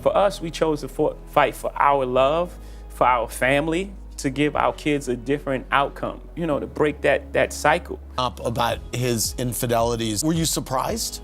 for us, we chose to fight for our love, for our family, to give our kids a different outcome, you know, to break that cycle. About his infidelities, were you surprised?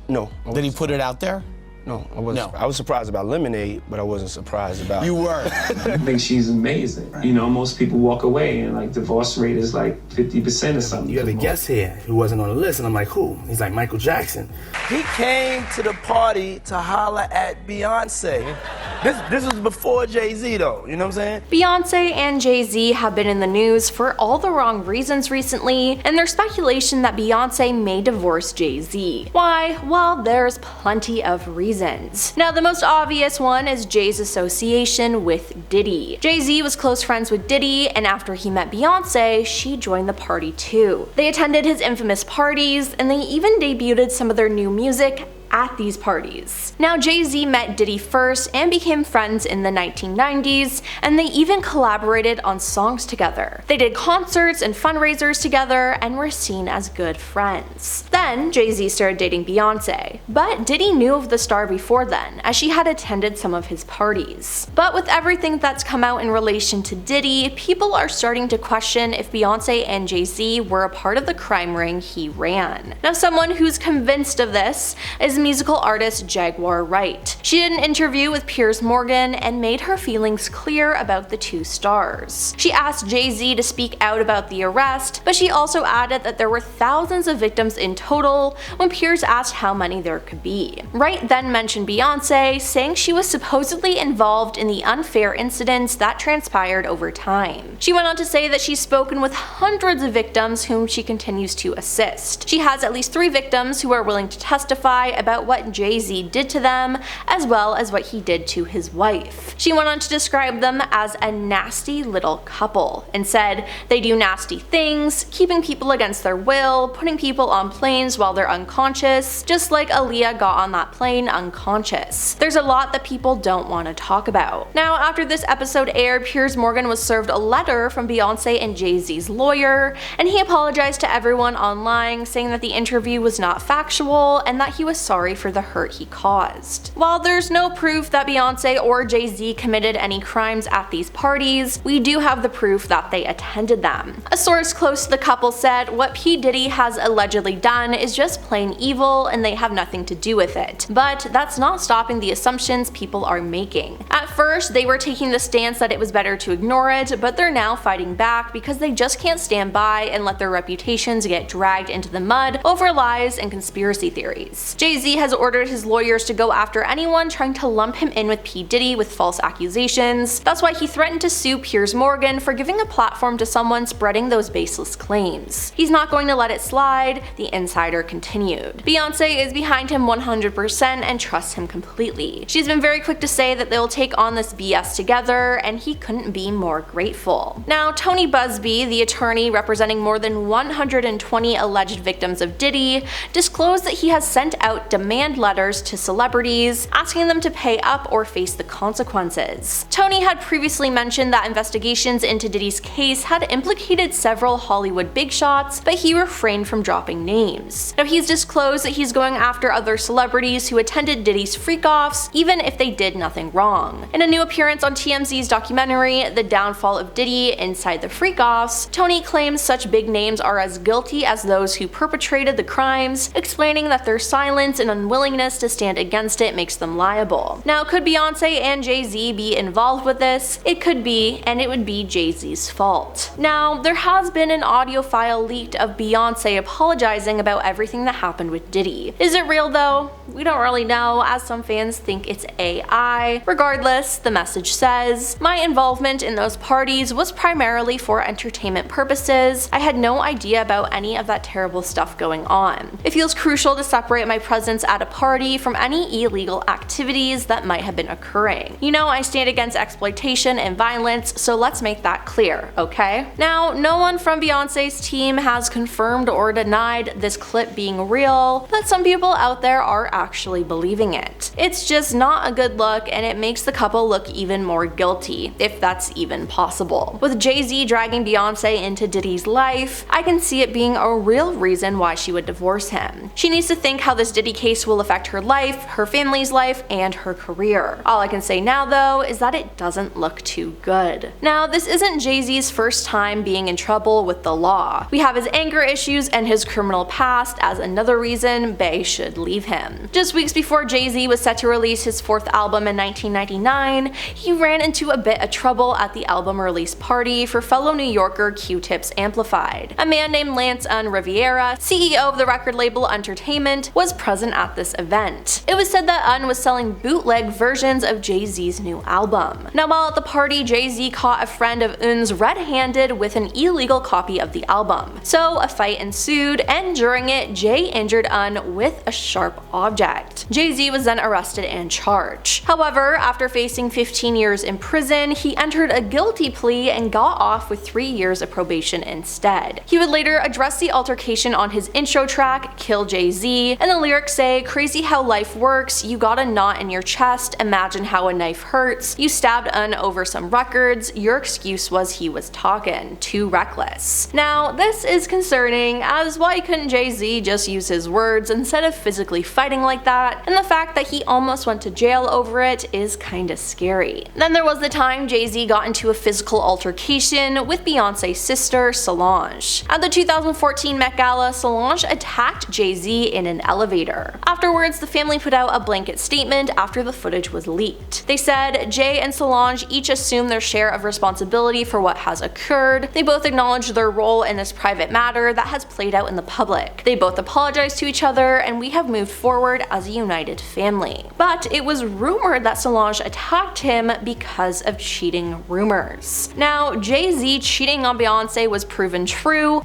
No. That he put it out there? No, I wasn't. No. I was surprised about Lemonade, but I wasn't surprised about... You were. I think she's amazing. Right. You know, most people walk away and like divorce rate is like 50% or something. You have a guest here who wasn't on the list, and I'm like, who? He's like, Michael Jackson. He came to the party to holler at Beyonce. This was before Jay-Z though, you know what I'm saying? Beyonce and Jay-Z have been in the news for all the wrong reasons recently, and there's speculation that Beyonce may divorce Jay-Z. Why? Well, there's plenty of reasons. Now, the most obvious one is Jay's association with Diddy. Jay-Z was close friends with Diddy, and after he met Beyonce, she joined the party too. They attended his infamous parties, and they even debuted some of their new music at these parties. Now, Jay-Z met Diddy first and became friends in the 1990s, and they even collaborated on songs together. They did concerts and fundraisers together and were seen as good friends. Then, Jay-Z started dating Beyonce, but Diddy knew of the star before then, as she had attended some of his parties. But with everything that's come out in relation to Diddy, people are starting to question if Beyonce and Jay-Z were a part of the crime ring he ran. Now, someone who's convinced of this is musical artist Jaguar Wright. She did an interview with Piers Morgan and made her feelings clear about the two stars. She asked Jay-Z to speak out about the arrest, but she also added that there were thousands of victims in total when Piers asked how many there could be. Wright then mentioned Beyonce, saying she was supposedly involved in the unfair incidents that transpired over time. She went on to say that she's spoken with hundreds of victims whom she continues to assist. She has at least 3 victims who are willing to testify about what Jay-Z did to them, as well as what he did to his wife. She went on to describe them as a nasty little couple, and said they do nasty things, keeping people against their will, putting people on planes while they're unconscious, just like Aaliyah got on that plane unconscious. There's a lot that people don't want to talk about. Now, after this episode aired, Piers Morgan was served a letter from Beyonce and Jay-Z's lawyer, and he apologized to everyone online, saying that the interview was not factual and that he was sorry for the hurt he caused. While there's no proof that Beyonce or Jay-Z committed any crimes at these parties, we do have the proof that they attended them. A source close to the couple said what P. Diddy has allegedly done is just plain evil and they have nothing to do with it. But that's not stopping the assumptions people are making. At first, they were taking the stance that it was better to ignore it, but they're now fighting back because they just can't stand by and let their reputations get dragged into the mud over lies and conspiracy theories. Jay-Z has ordered his lawyers to go after anyone trying to lump him in with P. Diddy with false accusations. That's why he threatened to sue Piers Morgan for giving a platform to someone spreading those baseless claims. He's not going to let it slide, the insider continued. Beyonce is behind him 100% and trusts him completely. She's been very quick to say that they'll take on this BS together, and he couldn't be more grateful. Now, Tony Busby, the attorney representing more than 120 alleged victims of Diddy, disclosed that he has sent out demand letters to celebrities, asking them to pay up or face the consequences. Tony had previously mentioned that investigations into Diddy's case had implicated several Hollywood big shots, but he refrained from dropping names. Now, he's disclosed that he's going after other celebrities who attended Diddy's freak-offs, even if they did nothing wrong. In a new appearance on TMZ's documentary, The Downfall of Diddy Inside the Freak-Offs, Tony claims such big names are as guilty as those who perpetrated the crimes, explaining that their silence and unwillingness to stand against it makes them liable. Now, could Beyonce and Jay-Z be involved with this? It could be, and it would be Jay-Z's fault. Now, there has been an audio file leaked of Beyonce apologizing about everything that happened with Diddy. Is it real though? We don't really know, as some fans think it's AI. Regardless, the message says, "My involvement in those parties was primarily for entertainment purposes. I had no idea about any of that terrible stuff going on. It feels crucial to separate my presence at a party from any illegal activities that might have been occurring. You know, I stand against exploitation and violence, so let's make that clear, okay?" Now, no one from Beyonce's team has confirmed or denied this clip being real, but some people out there are actually believing it. It's just not a good look, and it makes the couple look even more guilty, if that's even possible. With Jay-Z dragging Beyonce into Diddy's life, I can see it being a real reason why she would divorce him. She needs to think how this Diddy case will affect her life, her family's life, and her career. All I can say now though is that it doesn't look too good. Now, this isn't Jay-Z's first time being in trouble with the law. We have his anger issues and his criminal past as another reason Bey should leave him. Just weeks before Jay-Z was set to release his 4th album in 1999, he ran into a bit of trouble at the album release party for fellow New Yorker Q-Tip's Amplified. A man named Lance Riviera, CEO of the record label Entertainment, was present at this event. It was said that Un was selling bootleg versions of Jay-Z's new album. Now, while at the party, Jay-Z caught a friend of Un's red-handed with an illegal copy of the album. So a fight ensued, and during it, Jay injured Un with a sharp object. Jay-Z was then arrested and charged. However, after facing 15 years in prison, he entered a guilty plea and got off with 3 years of probation instead. He would later address the altercation on his intro track, Kill Jay-Z, and the lyrics say, "Crazy how life works, you got a knot in your chest, imagine how a knife hurts, you stabbed Un over some records, your excuse was he was talking, too reckless." Now, this is concerning, as why couldn't Jay-Z just use his words instead of physically fighting like that, and the fact that he almost went to jail over it is kinda scary. Then there was the time Jay-Z got into a physical altercation with Beyonce's sister, Solange. At the 2014 Met Gala, Solange attacked Jay-Z in an elevator. Afterwards, the family put out a blanket statement after the footage was leaked. They said, "Jay and Solange each assume their share of responsibility for what has occurred. They both acknowledge their role in this private matter that has played out in the public. They both apologize to each other, and we have moved forward as a united family." But it was rumored that Solange attacked him because of cheating rumors. Now, Jay-Z cheating on Beyonce was proven true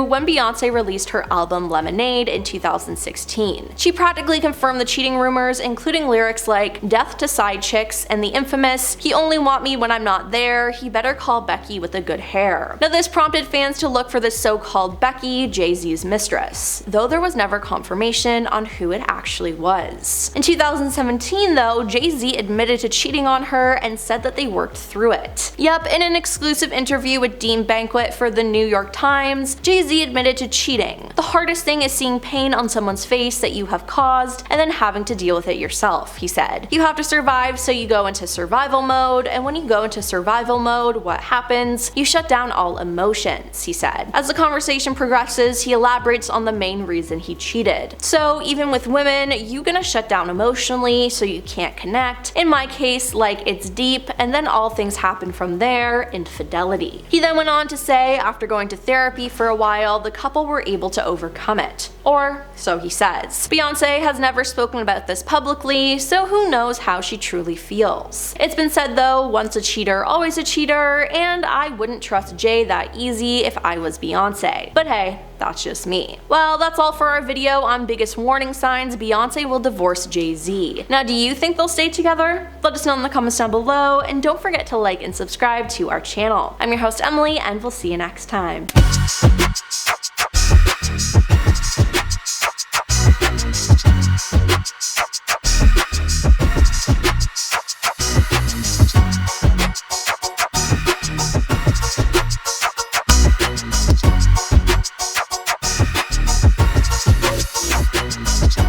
when Beyonce released her album Lemonade in 2016. She practically confirmed the cheating rumors, including lyrics like "death to side chicks" and the infamous "he only want me when I'm not there, he better call Becky with the good hair." Now, this prompted fans to look for the so-called Becky, Jay-Z's mistress, though there was never confirmation on who it actually was. In 2017 though, Jay-Z admitted to cheating on her and said that they worked through it. Yep, in an exclusive interview with Dean Banquet for the New York Times, Jay-Z admitted to cheating. "The hardest thing is seeing pain on someone's face that you have caused and then having to deal with it yourself," he said. "You have to survive, so you go into survival mode, and when you go into survival mode, what happens? You shut down all emotions," he said. As the conversation progresses, he elaborates on the main reason he cheated. "So even with women, you gonna shut down emotionally so you can't connect. In my case, like, it's deep, and then all things happen from there, infidelity." He then went on to say after going to therapy for a while, the couple were able to overcome it. Or so he says. Beyonce has never spoken about this publicly, so who knows how she truly feels. It's been said though, once a cheater, always a cheater, and I wouldn't trust Jay that easy if I was Beyonce. But hey, that's just me. Well, that's all for our video on biggest warning signs Beyonce will divorce Jay-Z. Now, do you think they'll stay together? Let us know in the comments down below, and don't forget to like and subscribe to our channel. I'm your host Emily, and we'll see you next time.